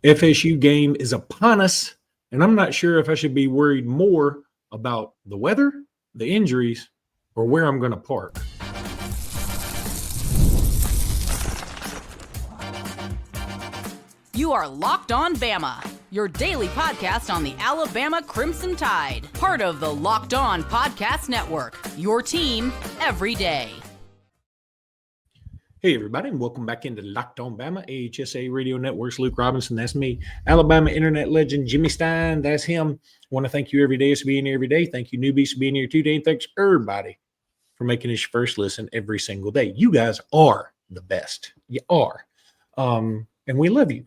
FSU game is upon us, and I'm not sure if I should be worried more about the weather, the injuries, or where I'm going to park. You are Locked On Bama, your daily podcast on the Alabama Crimson Tide, part of the Locked On Podcast Network, your team every day. Hey, everybody, and welcome back into Locked On Bama, AHSA Radio Network's Luke Robinson. That's me. Alabama internet legend Jimmy Stein. That's him. I want to thank you every day for being here every day. Thank you, newbies, for being here today. And thanks, everybody, for making this your first listen every single day. You guys are the best. You are. And we love you.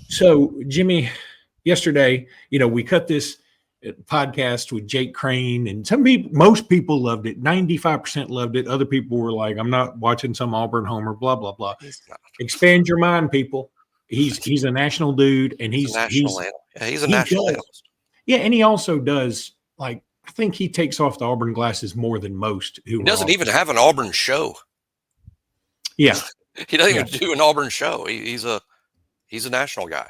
So, Jimmy, yesterday, we cut this podcast with Jake Crane, and most people loved it. 95% loved it. Other people were like, I'm not watching some Auburn homer, blah, blah, blah. Expand your mind, people. He's a national dude, and he's a national analyst. Yeah, and he also does, I think he takes off the Auburn glasses more than most. He doesn't even have an Auburn show. Yeah. He doesn't even do an Auburn show. He's a national guy.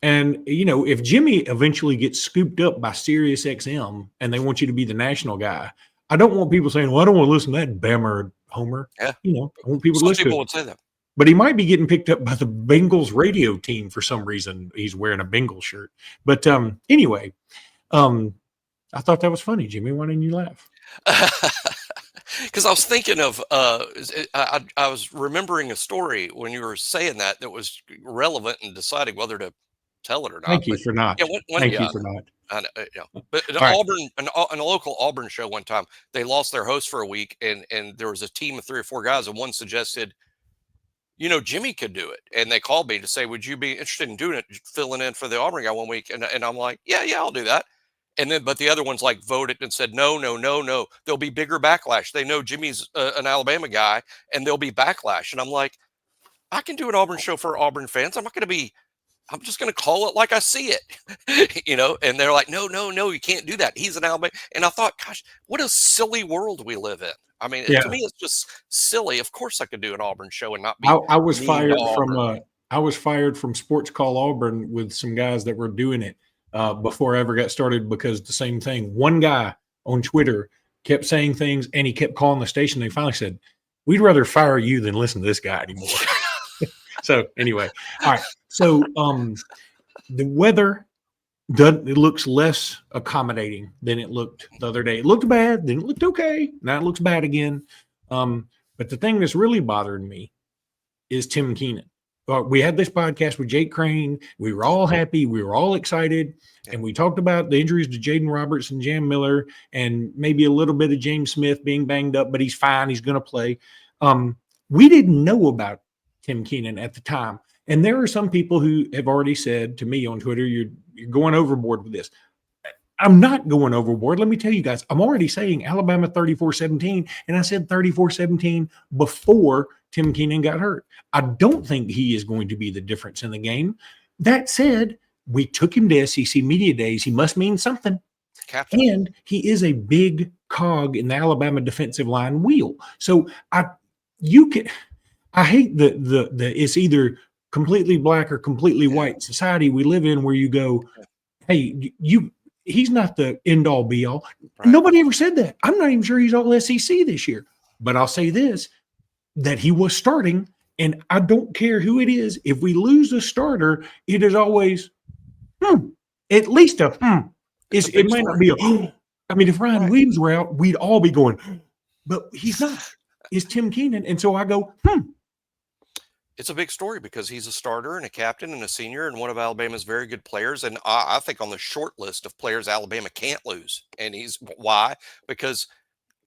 And, if Jimmy eventually gets scooped up by Sirius XM and they want you to be the national guy, I don't want people saying, well, I don't want to listen to that Bama homer. Yeah. I want people to listen to it. Would say that. But he might be getting picked up by the Bengals radio team for some reason. He's wearing a Bengals shirt. But anyway, I thought that was funny, Jimmy. Why didn't you laugh? Because I was thinking of, I was remembering a story when you were saying that was relevant in deciding whether to tell it or not. Thank you for not. Thank you for not. But Auburn, in a local Auburn show one time, they lost their host for a week, and there was a team of 3 or 4 guys, and one suggested, Jimmy could do it. And they called me to say, would you be interested in doing it, filling in for the Auburn guy one week? And I'm like, yeah, I'll do that. And then, but the other ones voted and said, no. There'll be bigger backlash. They know Jimmy's an Alabama guy, and there'll be backlash. And I'm like, I can do an Auburn show for Auburn fans. I'm just going to call it like I see it, and they're like, no, you can't do that. He's an Alabama. And I thought, gosh, what a silly world we live in. I mean, to me, it's just silly. Of course I could do an Auburn show and not be. I was fired from Sports Call Auburn with some guys that were doing it before I ever got started, because the same thing. One guy on Twitter kept saying things, and he kept calling the station. They finally said, we'd rather fire you than listen to this guy anymore. So anyway, all right. So the weather looks less accommodating than it looked the other day. It looked bad, then it looked okay. Now it looks bad again. But the thing that's really bothering me is Tim Keenan. We had this podcast with Jake Crane. We were all happy. We were all excited. And we talked about the injuries to Jaden Roberts and Jam Miller, and maybe a little bit of James Smith being banged up, but he's fine. He's going to play. We didn't know about Tim Keenan at the time. And there are some people who have already said to me on Twitter, you're going overboard with this. I'm not going overboard. Let me tell you guys, I'm already saying Alabama 34-17, and I said 34-17 before Tim Keenan got hurt. I don't think he is going to be the difference in the game. That said, we took him to SEC Media Days. He must mean something. Captain. And he is a big cog in the Alabama defensive line wheel. So I hate the it's either completely black or completely white society we live in, where you go, hey, he's not the end all be all. Right. Nobody ever said that. I'm not even sure he's all SEC this year. But I'll say this, that he was starting, and I don't care who it is. If we lose a starter, it is always at least a it might not be a I mean, if Ryan Williams were out, we'd all be going, but he's not. It's Tim Keenan. And so I go, It's a big story because he's a starter and a captain and a senior and one of Alabama's very good players. And I think on the short list of players Alabama can't lose. And why? Because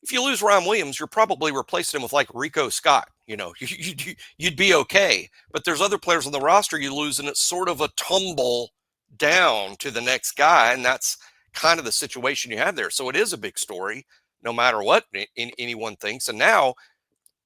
if you lose Ryan Williams, you're probably replacing him with like Rico Scott. You'd be okay. But there's other players on the roster you lose, and it's sort of a tumble down to the next guy. And that's kind of the situation you have there. So it is a big story, no matter what anyone thinks. And now,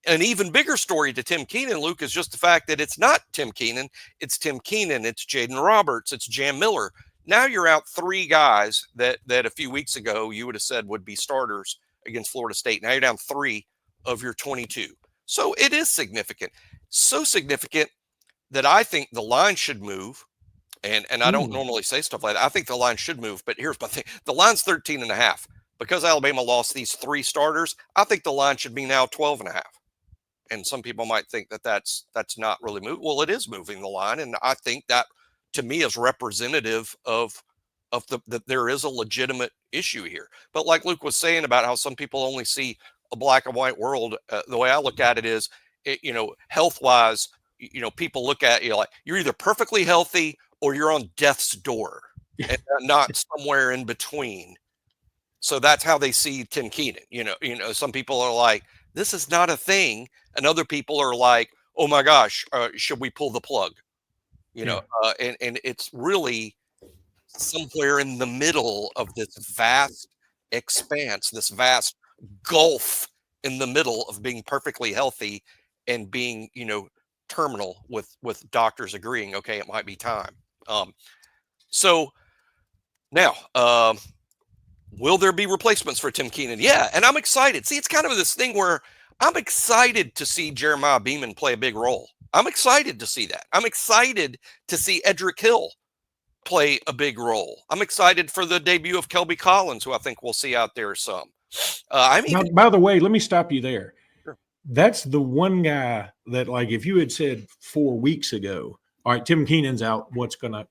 an even bigger story to Tim Keenan, Luke, is just the fact that it's not Tim Keenan. It's Tim Keenan. It's Jaden Roberts. It's Jam Miller. Now you're out 3 guys that a few weeks ago you would have said would be starters against Florida State. Now you're down 3 of your 22. So it is significant. So significant that I think the line should move And I don't normally say stuff like that. I think the line should move, but here's my thing. The line's 13.5. Because Alabama lost these 3 starters, I think the line should be now 12.5. And some people might think that that's not really moving. Well, it is moving the line. And I think that, to me, is representative of that there is a legitimate issue here. But like Luke was saying about how some people only see a black and white world, the way I look at it is, health-wise, people look at you like you're either perfectly healthy or you're on death's door, and not somewhere in between. So that's how they see Tim Keenan. Some people are like, this is not a thing. And other people are like, oh my gosh, should we pull the plug? And it's really somewhere in the middle of this vast expanse, this vast gulf in the middle of being perfectly healthy and being, terminal with doctors agreeing, okay, it might be time. So now, will there be replacements for Tim Keenan? Yeah, and I'm excited. See, it's kind of this thing where I'm excited to see Jeremiah Beaman play a big role. I'm excited to see that. I'm excited to see Edric Hill play a big role. I'm excited for the debut of Kelby Collins, who I think we'll see out there some. By the way, let me stop you there. Sure. That's the one guy that, like, if you had said 4 weeks ago, all right, Tim Keenan's out, what's gonna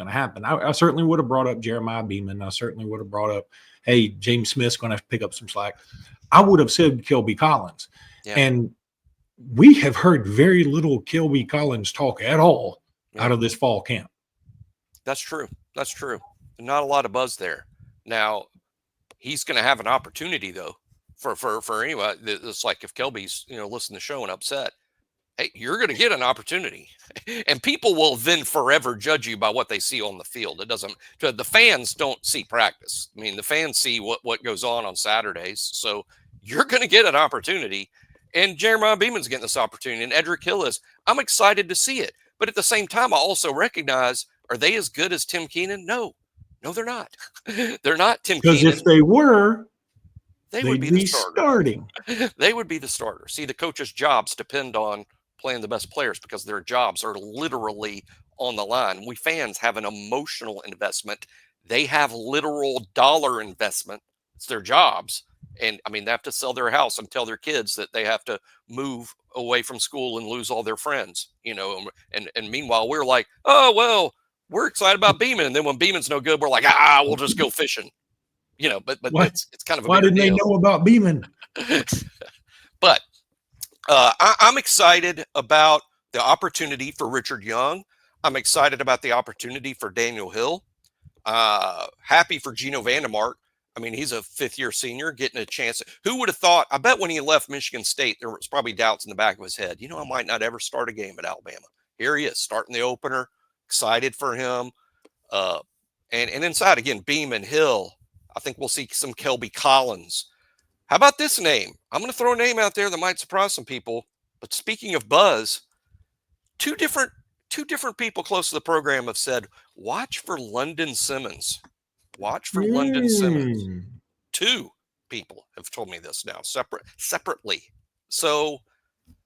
happen? I certainly would have brought up Jeremiah Beaman. I certainly would have brought up, hey, James Smith's going to have to pick up some slack. I would have said Kelby Collins. Yeah. And we have heard very little Kelby Collins talk at all out of this fall camp. That's true. That's true. Not a lot of buzz there. Now, he's going to have an opportunity, though, for anybody. It's like if Kelby's, listening to the show and upset, hey, you're going to get an opportunity. And people will then forever judge you by what they see on the field. It doesn't, the fans don't see practice. I mean, the fans see what goes on Saturdays. So you're going to get an opportunity. And Jeremiah Beaman's getting this opportunity. And Edric Hill is. I'm excited to see it. But at the same time, I also recognize, are they as good as Tim Keenan? No, they're not. They're not Tim Keenan. Because if they were, they would be the starting. They would be the starter. See, the coaches' jobs depend on playing the best players because their jobs are literally on the line. We fans have an emotional investment. They have literal dollar investment. It's their jobs. And I mean, they have to sell their house and tell their kids that they have to move away from school and lose all their friends, and meanwhile, we're like, oh, well, we're excited about Beaman. And then when Beaman's no good, we're like, we'll just go fishing, but it's kind of a why didn't they know about Beaman? But I'm excited about the opportunity for Richard Young. I'm excited about the opportunity for Daniel Hill. Happy for Geno Vandermark. I mean, he's a 5th-year senior getting a chance. Who would have thought? I bet when he left Michigan State, there was probably doubts in the back of his head. I might not ever start a game at Alabama. Here he is, starting the opener. Excited for him. And inside, again, Beamon, Hill. I think we'll see some Kelby Collins. How about this name? I'm going to throw a name out there that might surprise some people. But speaking of buzz, two different people close to the program have said, watch for London Simmons. Watch for London Simmons. 2 people have told me this now, separately. So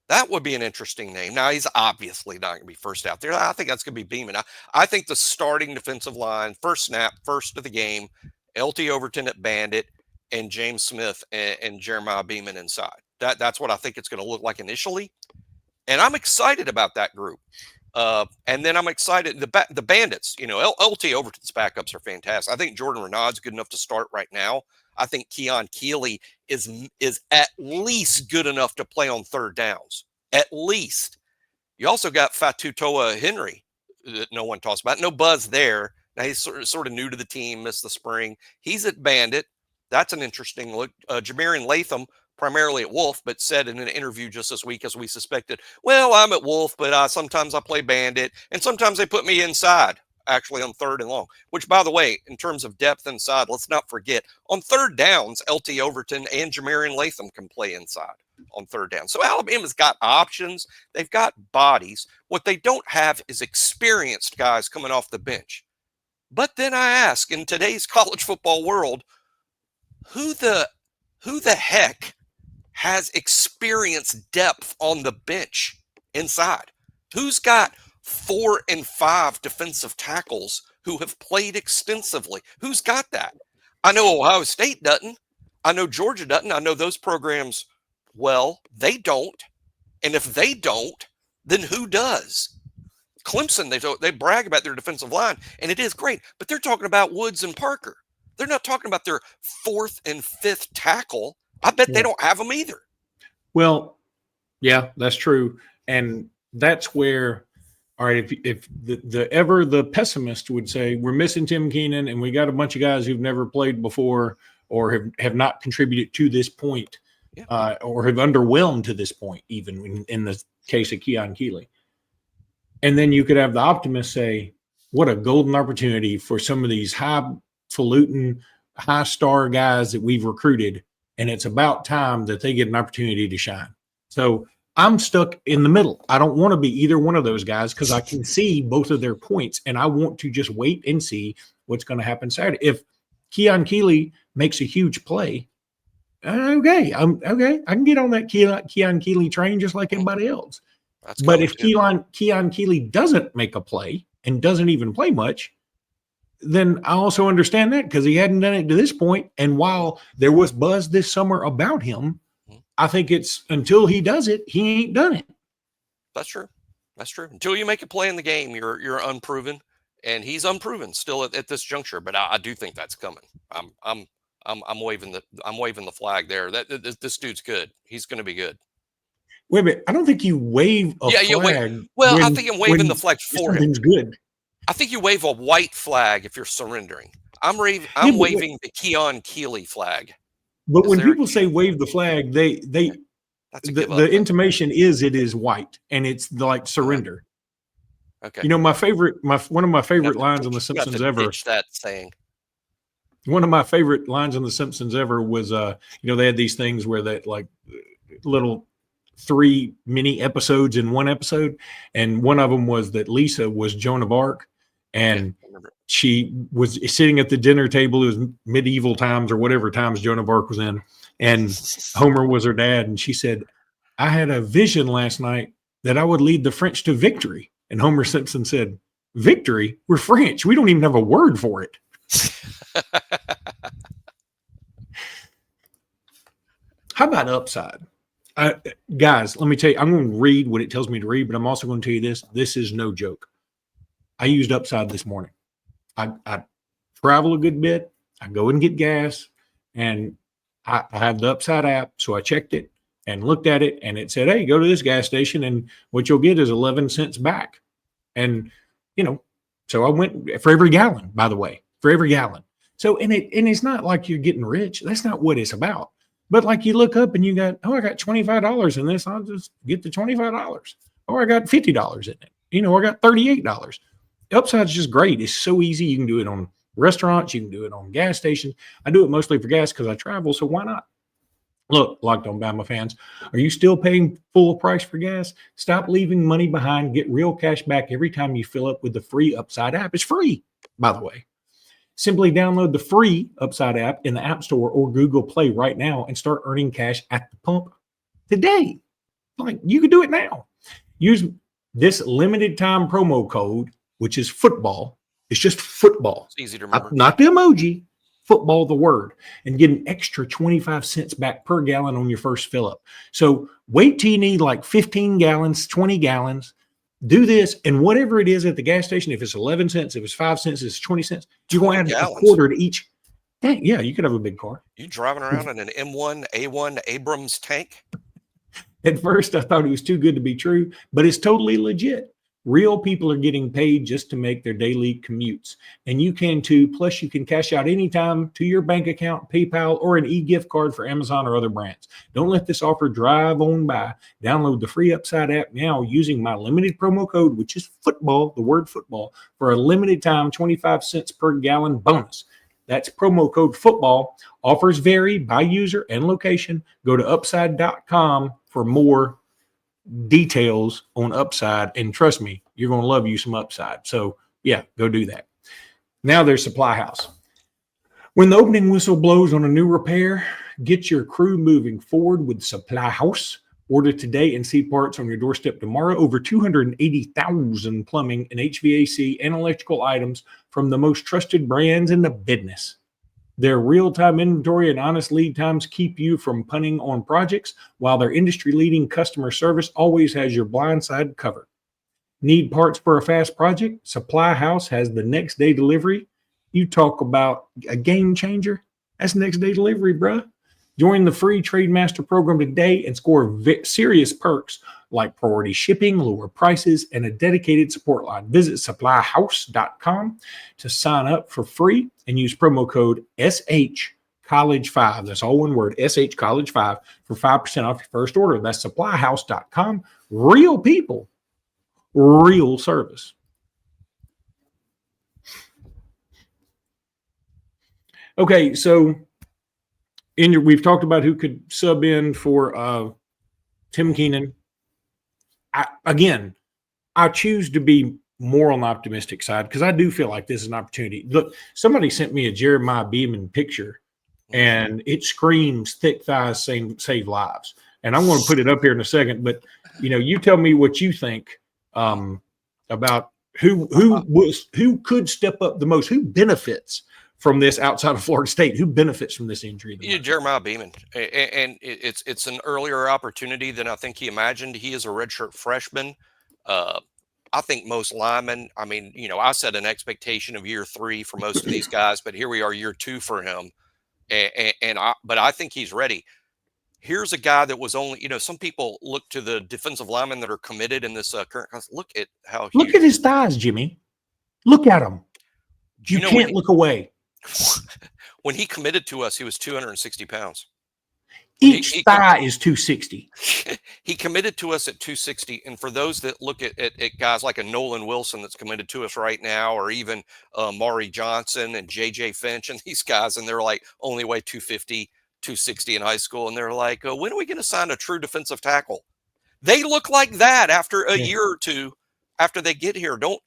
that would be an interesting name. Now, he's obviously not going to be first out there. I think that's going to be Beaman. I think the starting defensive line, first snap, first of the game, LT Overton at Bandit, and James Smith and Jeremiah Beaman inside. That's what I think it's going to look like initially. And I'm excited about that group. And then I'm excited. The Bandits, LT Overton's backups are fantastic. I think Jordan Renaud's good enough to start right now. I think Keon Keely is at least good enough to play on 3rd downs. At least. You also got Fatu Toa Henry that no one talks about. No buzz there. Now he's sort of new to the team, missed the spring. He's at Bandit. That's an interesting look. Jamarian Latham, primarily at Wolf, but said in an interview just this week, as we suspected, well, I'm at Wolf, but sometimes I play Bandit, and sometimes they put me inside, actually on 3rd and long, which, by the way, in terms of depth inside, let's not forget, on 3rd downs, LT Overton and Jamarian Latham can play inside on 3rd down. So Alabama's got options. They've got bodies. What they don't have is experienced guys coming off the bench. But then I ask, in today's college football world, who the heck has experienced depth on the bench inside? Who's got 4 and 5 defensive tackles who have played extensively. Who's got that? I know Ohio State doesn't. I know Georgia doesn't. I know those programs, well, they don't. And if they don't, then who does? Clemson, they brag about their defensive line, and it is great, but they're talking about Woods and Parker. They're not talking about their 4th and 5th tackle. I bet they don't have them either. Well, yeah, that's true. And that's where, all right, if the pessimist would say we're missing Tim Keenan and we got a bunch of guys who've never played before or have not contributed to this point, or have underwhelmed to this point, even in the case of Keon Keely. And then you could have the optimist say, what a golden opportunity for some of these highfalutin, high-star guys that we've recruited, and it's about time that they get an opportunity to shine. So I'm stuck in the middle. I don't want to be either one of those guys because I can see both of their points, and I want to just wait and see what's going to happen Saturday. If Keon Keely makes a huge play, okay, I can get on that Keon Keely train just like everybody else. But if Keon Keely doesn't make a play and doesn't even play much, then I also understand that because he hadn't done it to this point. And while there was buzz this summer about him, I think it's until he does it, he ain't done it. That's true. That's true. Until you make a play in the game, you're unproven, and he's unproven still at this juncture. But I do think that's coming. I'm waving the flag there. This dude's good. He's going to be good. Wait a minute. I don't think you wave a flag. Well, I think I'm waving the flag for him. Good. I think you wave a white flag if you're surrendering. I'm waving the Keon Keely flag. But when people say wave the flag, the intimation is it is white and it's like surrender. Okay. You know, one of my favorite lines on The Simpsons ever. That saying. One of my favorite lines on The Simpsons ever was, they had these things where they like little 3 mini episodes in one episode. And one of them was that Lisa was Joan of Arc. And she was sitting at the dinner table. It was medieval times or whatever times Joan of Arc was in. And Homer was her dad. And she said, I had a vision last night that I would lead the French to victory. And Homer Simpson said, victory? We're French. We don't even have a word for it. How about upside? Guys, let me tell you, I'm going to read what it tells me to read, but I'm also going to tell you this. This is no joke. I used upside this morning. I travel a good bit. I go and get gas, and I have the Upside app. So I checked it and looked at it, and it said, hey, go to this gas station, and what you'll get is 11 cents back. And, so I went for every gallon, by the way, for every gallon. So, and it's not like you're getting rich. That's not what it's about. But like you look up and you got, I got $25 in this. I'll just get the $25. Or I got $50 in it. I got $38. Upside's just great. It's so easy. You can do it on restaurants. You can do it on gas stations. I do it mostly for gas because I travel, so why not? Look, Locked On Bama fans, are you still paying full price for gas? Stop leaving money behind. Get real cash back every time you fill up with the free Upside app. It's free, by the way. Simply download the free Upside app in the App Store or Google Play right now and start earning cash at the pump today. Like, you can do it now. Use this limited time promo code, which is football. It's just football. It's easy to remember. Not the emoji, football, the word, and get an extra 25 cents back per gallon on your first fill up. So wait till you need like 15 gallons, 20 gallons. Do this, and whatever it is at the gas station, if it's 11 cents, if it's 5 cents, if it's 20 cents, you're going to add a quarter to each. Yeah, you could have a big car. You driving around in an M1, A1 Abrams tank? At first, I thought it was too good to be true, but it's totally legit. Real people are getting paid just to make their daily commutes. And you can too. Plus, you can cash out anytime to your bank account, PayPal, or an e-gift card for Amazon or other brands. Don't let this offer drive on by. Download the free Upside app now using my limited promo code, which is football, the word football, for a limited time 25 cents per gallon bonus. That's promo code football. Offers vary by user and location. Go to upside.com for more details on Upside, and trust me, you're going to love you some Upside. So yeah, go do that. Now there's SupplyHouse. When the opening whistle blows on a new repair, get your crew moving forward with SupplyHouse. Order today and see parts on your doorstep tomorrow. Over 280,000 plumbing and HVAC and electrical items from the most trusted brands in the business. Their real-time inventory and honest lead times keep you from punting on projects, while their industry-leading customer service always has your blind side covered. Need parts for a fast project? SupplyHouse has the next day delivery. You talk about a game changer. That's next day delivery, bruh. Join the free Trade Master program today and score serious perks like priority shipping, lower prices, and a dedicated support line. Visit supplyhouse.com to sign up for free and use promo code SHCollege5. That's all one word, SHCollege5 for 5% off your first order. That's supplyhouse.com. Real people, real service. Okay, so we've talked about who could sub in for Tim Keenan. I choose to be more on the optimistic side because I do feel like this is an opportunity. Look, somebody sent me a Jeremiah Beaman picture, and it screams thick thighs save lives. And I'm going to put it up here in a second, but you tell me what you think about who could step up the most, who benefits from this outside of Florida State, who benefits from this injury. Jeremiah Beaman, and it's an earlier opportunity than I think he imagined. He is a redshirt freshman. I think most linemen, I set an expectation of year 3 for most of these guys, but here we are, year 2 for him. But I think he's ready. Here's a guy that was only, some people look to the defensive linemen that are committed in this current class. Look at his thighs, Jimmy. Look at him. You can't look away. When he committed to us, he was 260 pounds. Each thigh is 260. He committed to us at 260. And for those that look at guys like a Nolan Wilson that's committed to us right now, or even Maury Johnson and JJ Finch and these guys, and they're like only weigh 250, 260 in high school. And they're like, when are we going to sign a true defensive tackle? They look like that after a year or two after they get here. Don't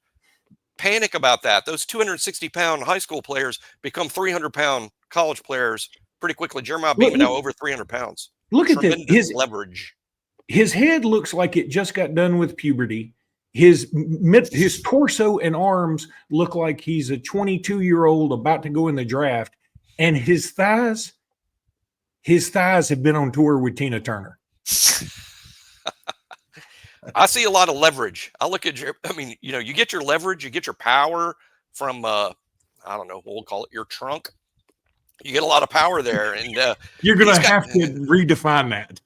panic about that. Those 260-pound high school players become 300-pound college players pretty quickly. Jeremiah Beaman now over 300 pounds. Look at this. His leverage. His head looks like it just got done with puberty. His torso and arms look like he's a 22-year-old about to go in the draft. And his thighs have been on tour with Tina Turner. I see a lot of leverage. I look at you get your leverage, you get your power from, I don't know, we'll call it your trunk. You get a lot of power there. And you're going to have to redefine that.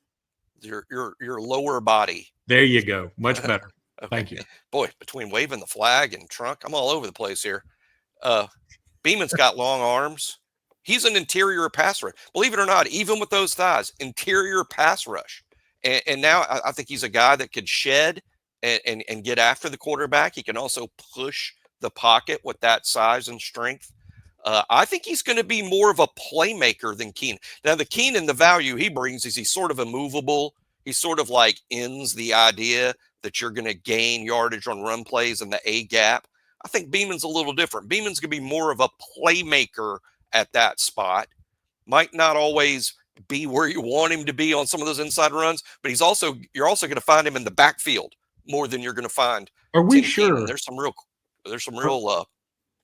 Your lower body. There you go. Much better. Okay. Thank you. Boy, between waving the flag and trunk, I'm all over the place here. Beaman's got long arms. He's an interior pass rush. Believe it or not, even with those thighs, interior pass rush. And now I think he's a guy that could shed and get after the quarterback. He can also push the pocket with that size and strength. I think he's going to be more of a playmaker than Keenan. Now, the Keenan, the value he brings is he's sort of immovable. He sort of like ends the idea that you're going to gain yardage on run plays in the A gap. I think Beaman's a little different. Beaman's going to be more of a playmaker at that spot. Might not always be where you want him to be on some of those inside runs, but you're also going to find him in the backfield more than you're going to find. Are we sure? Keenan. There's some real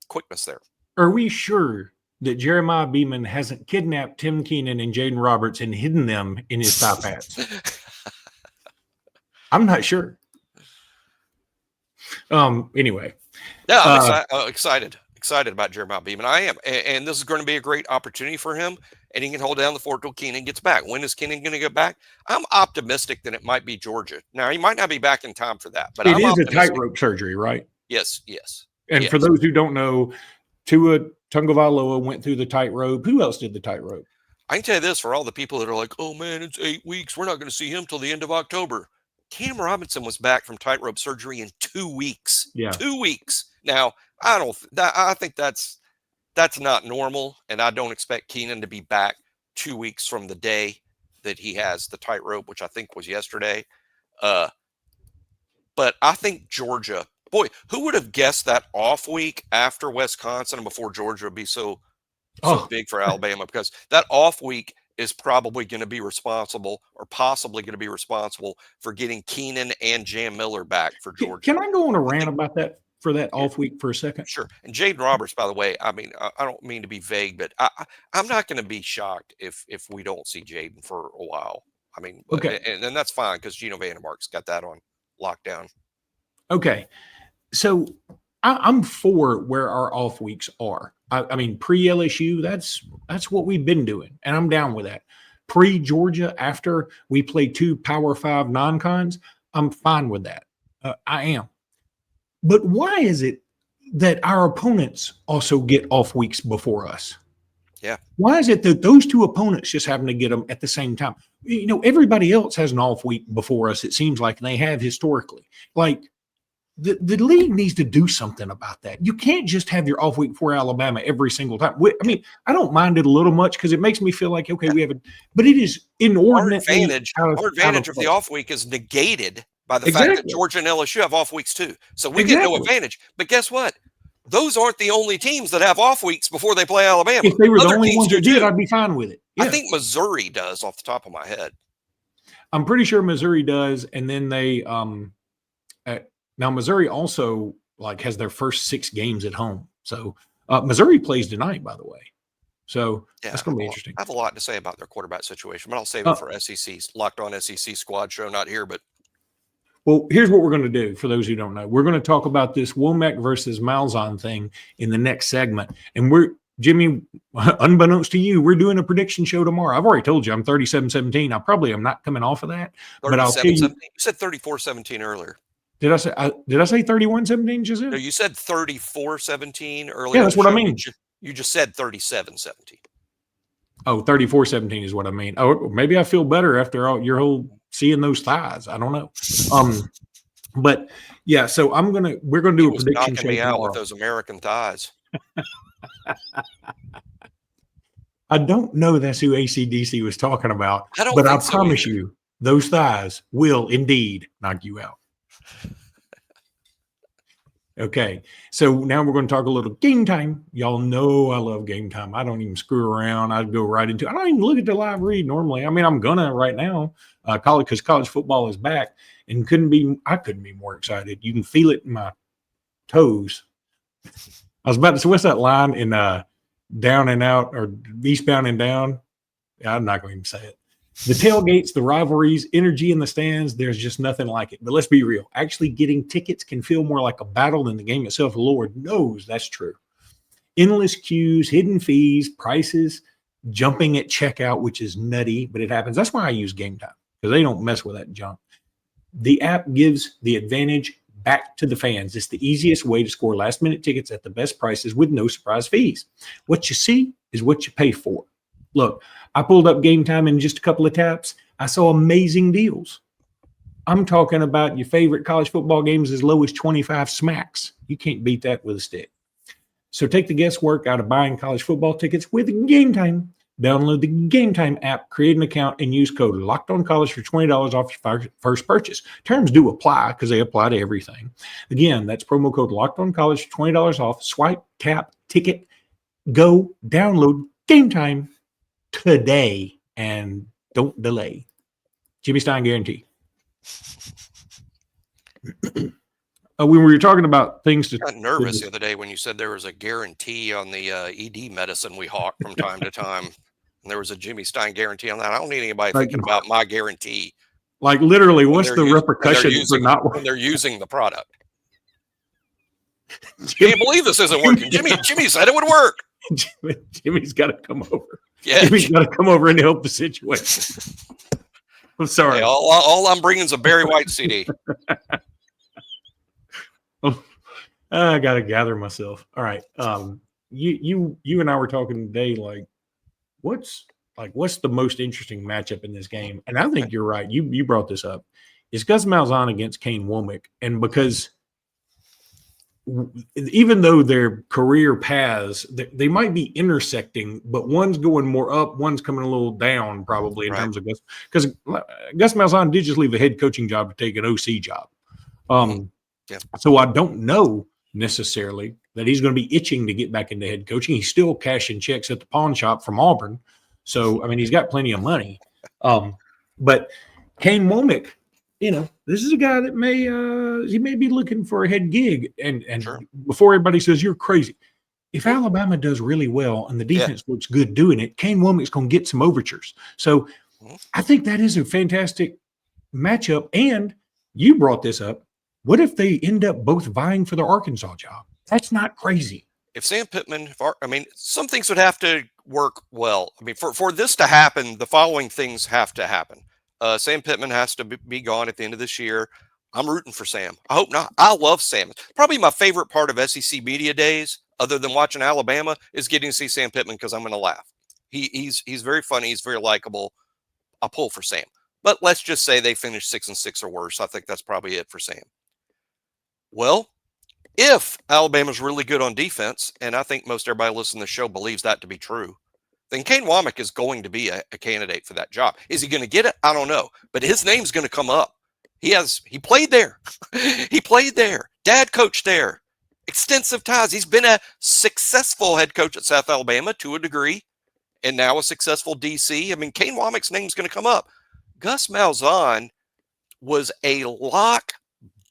quickness there. Are we sure that Jeremiah Beaman hasn't kidnapped Tim Keenan and Jaden Roberts and hidden them in his thigh pads? I'm not sure. Anyway. Yeah, I'm excited about Jeremiah Beaman. I am. And this is going to be a great opportunity for him. And he can hold down the fort till Keenan gets back. When is Keenan going to get back? I'm optimistic that it might be Georgia. Now, he might not be back in time for that. But it is a tightrope surgery, right? Yes. And for those who don't know, Tua Tagovailoa went through the tightrope. Who else did the tightrope? I can tell you this, for all the people that are like, oh, man, it's 8 weeks. We're not going to see him till the end of October. Cam Robinson was back from tightrope surgery in 2 weeks. Yeah. 2 weeks. Now, I think that's not normal, and I don't expect Keenan to be back 2 weeks from the day that he has the tightrope, which I think was yesterday. But I think Georgia, boy, who would have guessed that off week after Wisconsin and before Georgia would be so big for Alabama? Because that off week is probably going to be responsible or possibly going to be responsible for getting Keenan and Jam Miller back for Georgia. Can I go on a rant about that for that off week for a second? Sure. And Jaden Roberts, by the way, I mean, I don't mean to be vague, but I'm not going to be shocked if we don't see Jaden for a while. I mean, okay. And that's fine because Gino Vandermark's got that on lockdown. Okay. So I'm for where our off weeks are. I mean, pre-LSU, that's what we've been doing, and I'm down with that. Pre-Georgia, after we play 2 Power 5 non-cons, I'm fine with that. I am. But why is it that our opponents also get off weeks before us? Yeah. Why is it that those 2 opponents just happen to get them at the same time? You know, everybody else has an off week before us, it seems like, and they have historically. Like, the league needs to do something about that. You can't just have your off week before Alabama every single time. I mean, I don't mind it a little much because it makes me feel like, okay, we have it, but it is inordinate. Our advantage of the off week is negated by the fact that Georgia and LSU have off weeks too. So we get no advantage. But guess what? Those aren't the only teams that have off weeks before they play Alabama. If they were the only ones that did, I'd be fine with it. Yeah. I think Missouri does off the top of my head. I'm pretty sure Missouri does. And then they now Missouri also like has their first 6 games at home. So Missouri plays tonight, by the way. So that's going to be interesting. I have a lot to say about their quarterback situation, but I'll save it for SEC's Locked On SEC Squad show. Not here, but. Well, here's what we're going to do for those who don't know. We're going to talk about this Wommack versus Malzahn thing in the next segment. And Jimmy, unbeknownst to you, we're doing a prediction show tomorrow. I've already told you I'm 37-17. I probably am not coming off of that. But I'll tell you. You said 34-17 earlier. Did I say 31-17, Giselle? No, you said 34-17 earlier. Yeah, that's what I mean. You just said 37-17. Oh, 34-17 is what I mean. Oh, maybe I feel better after all your whole seeing those thighs. I don't know. But yeah, so we're gonna do a prediction show. Me out with those American thighs. I don't know that's who AC/DC was talking about, but I promise you, those thighs will indeed knock you out. Okay, so now we're going to talk a little game time. Y'all know I love game time. I don't even screw around. I go right into it. I don't even look at the live read normally. I mean, I'm gonna right now, because college football is back, and I couldn't be more excited. You can feel it in my toes. I was about to say, what's that line in Down and Out or Eastbound and Down? Yeah, I'm not going to say it. The tailgates, the rivalries, energy in the stands, there's just nothing like it. But let's be real. Actually getting tickets can feel more like a battle than the game itself. Lord knows that's true. Endless queues, hidden fees, prices, jumping at checkout, which is nutty, but it happens. That's why I use Gametime, because they don't mess with that junk. The app gives the advantage back to the fans. It's the easiest way to score last-minute tickets at the best prices with no surprise fees. What you see is what you pay for. Look, I pulled up Gametime in just a couple of taps. I saw amazing deals. I'm talking about your favorite college football games as low as 25 smacks. You can't beat that with a stick. So take the guesswork out of buying college football tickets with Gametime. Download the Gametime app, create an account, and use code LOCKEDONCollege for $20 off your first purchase. Terms do apply because they apply to everything. Again, that's promo code LOCKEDONCollege for $20 off. Swipe, tap, ticket, go, download Gametime today and don't delay. Jimmy Stein guarantee. When we were talking about things to. I got nervous the other day when you said there was a guarantee on the ED medicine we hawk from time to time. And there was a Jimmy Stein guarantee on that. I don't need anybody thinking about my guarantee. Like literally, what's the repercussion for not when they're using the product? Can't believe this isn't working. Jimmy said it would work. Jimmy's got to come over. Yeah, Jimmy's got to come over and help the situation. I'm sorry. Hey, all I'm bringing is a Barry White CD. I got to gather myself. All right. You and I were talking today, what's the most interesting matchup in this game? And I think you're right. You brought this up. It's Gus Malzahn against Kane Wommack. And because even though their career paths, they might be intersecting, but one's going more up, one's coming a little down probably in terms of Gus. Because Gus Malzahn did just leave a head coaching job to take an OC job. So I don't know necessarily that he's going to be itching to get back into head coaching. He's still cashing checks at the pawn shop from Auburn. So, I mean, he's got plenty of money. But Kane Wommack, this is a guy that he may be looking for a head gig. And Sure. before everybody says you're crazy, if Alabama does really well and the defense looks good doing it, Kane Wommack's going to get some overtures. So I think that is a fantastic matchup. And you brought this up. What if they end up both vying for the Arkansas job? That's not crazy. If Sam Pittman, some things would have to work well. I mean, for this to happen, the following things have to happen. Sam Pittman has to be gone at the end of this year. I'm rooting for Sam. I hope not. I love Sam. Probably my favorite part of SEC media days, other than watching Alabama, is getting to see Sam Pittman because I'm going to laugh. He's very funny. He's very likable. I'll pull for Sam. But let's just say they finish 6-6 or worse. I think that's probably it for Sam. Well, if Alabama's really good on defense, and I think most everybody listening to the show believes that to be true, then Kane Wommack is going to be a candidate for that job. Is he going to get it? I don't know. But his name's going to come up. He played there. He played there. Dad coached there. Extensive ties. He's been a successful head coach at South Alabama to a degree, and now a successful DC. I mean, Kane Wommack's name's going to come up. Gus Malzahn was a lock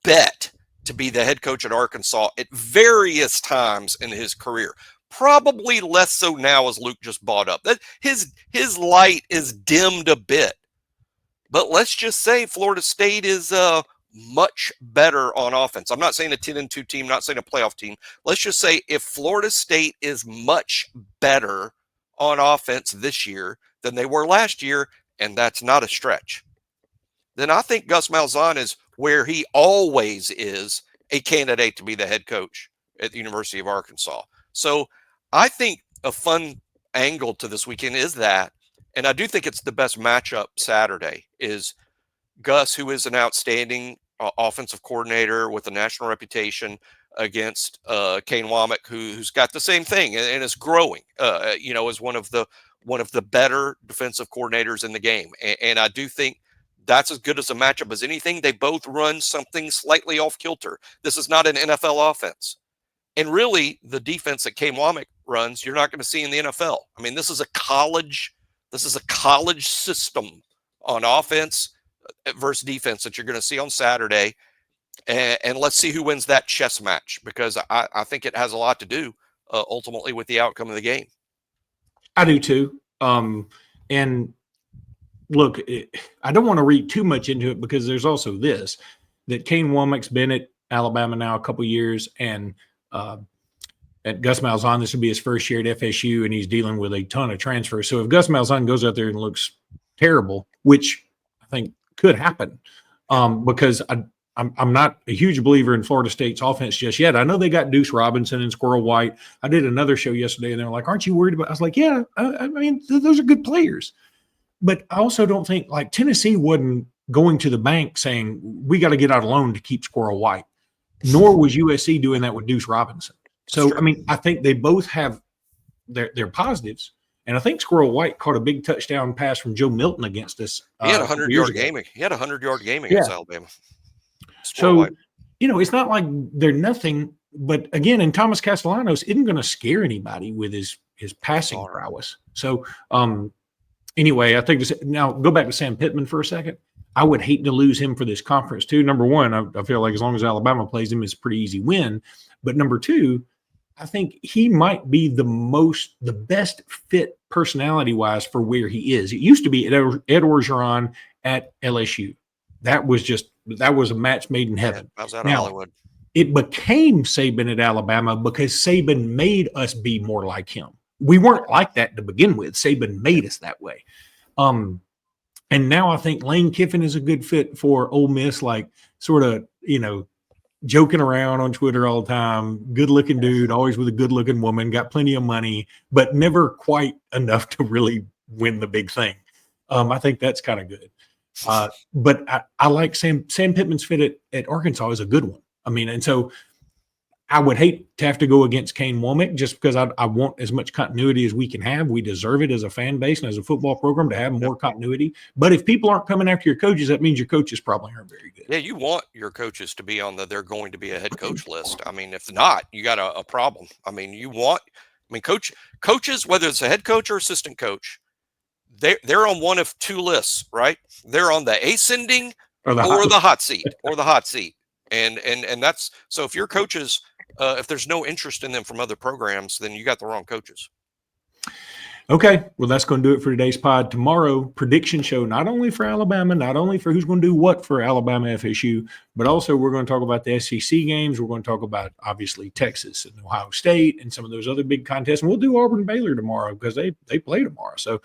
bet to be the head coach at Arkansas at various times in his career. Probably less so now as Luke just brought up. That his light is dimmed a bit. But let's just say Florida State is much better on offense. I'm not saying a 10-2 team, not saying a playoff team. Let's just say if Florida State is much better on offense this year than they were last year, and that's not a stretch, then I think Gus Malzahn is where he always is, a candidate to be the head coach at the University of Arkansas. So I think a fun angle to this weekend is that, and I do think it's the best matchup Saturday, is Gus, who is an outstanding offensive coordinator with a national reputation, against Kane Wommack, who's got the same thing and is growing, as one of the better defensive coordinators in the game. And I do think that's as good as a matchup as anything. They both run something slightly off kilter. This is not an NFL offense. And really, the defense that Kane Wommack runs, you're not going to see in the NFL. I mean, this is a college system on offense versus defense that you're going to see on Saturday. And let's see who wins that chess match, because I think it has a lot to do ultimately with the outcome of the game. I do too. And look, I don't want to read too much into it, because there's also this, that Kane Wommack's been at Alabama now a couple years, and at Gus Malzahn, this will be his first year at FSU, and he's dealing with a ton of transfers. So if Gus Malzahn goes out there and looks terrible, which I think could happen, because I'm not a huge believer in Florida State's offense just yet. I know they got Deuce Robinson and Squirrel White. I did another show yesterday, and they're like, "Aren't you worried about?" I was like, "Yeah, I mean, those are good players." But I also don't think, like, Tennessee wasn't going to the bank saying, we got to get out a loan to keep Squirrel White, nor was USC doing that with Deuce Robinson. So, I mean, I think they both have their positives. And I think Squirrel White caught a big touchdown pass from Joe Milton against us. He had a 100-yard game. He had a 100-yard game against Alabama. Squirrel White. It's not like they're nothing. But again, and Thomas Castellanos isn't going to scare anybody with his passing prowess. So, anyway, I think now go back to Sam Pittman for a second. I would hate to lose him for this conference too. Number one, I feel like as long as Alabama plays him, it's a pretty easy win. But number two, I think he might be the best fit personality wise for where he is. It used to be Ed Orgeron at LSU. That was a match made in heaven. I was out of Hollywood. It became Saban at Alabama because Saban made us be more like him. We weren't like that to begin with. Saban made us that way. And now I think Lane Kiffin is a good fit for Ole Miss, like sort of, joking around on Twitter all the time, good-looking dude, always with a good-looking woman, got plenty of money, but never quite enough to really win the big thing. I think that's kind of good. But I like Sam Pittman's fit at Arkansas is a good one. I mean, and so I would hate to have to go against Kane Wommack just because I want as much continuity as we can have. We deserve it as a fan base and as a football program to have more continuity. But if people aren't coming after your coaches, that means your coaches probably aren't very good. Yeah, you want your coaches to be on they're going to be a head coach list. I mean, if not, you got a problem. I mean, coaches, whether it's a head coach or assistant coach, they're on one of two lists, right? They're on the ascending Or the hot seat, and that's so. If your coaches, if there's no interest in them from other programs, then you got the wrong coaches. Okay, well, that's going to do it for today's pod. Tomorrow, prediction show, not only for Alabama, not only for who's going to do what for Alabama FSU, but also we're going to talk about the SEC games. We're going to talk about, obviously, Texas and Ohio State and some of those other big contests. And we'll do Auburn Baylor tomorrow because they play tomorrow. So,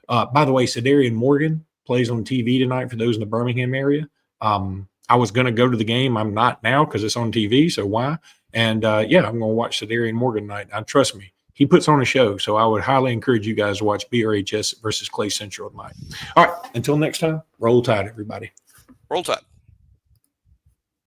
by the way, Sadarian Morgan plays on TV tonight for those in the Birmingham area. I was going to go to the game. I'm not now because it's on TV, so why? And, I'm going to watch Sadarian Morgan tonight. Trust me. He puts on a show, so I would highly encourage you guys to watch BRHS versus Clay Central tonight. All right, until next time, roll tide, everybody. Roll tide.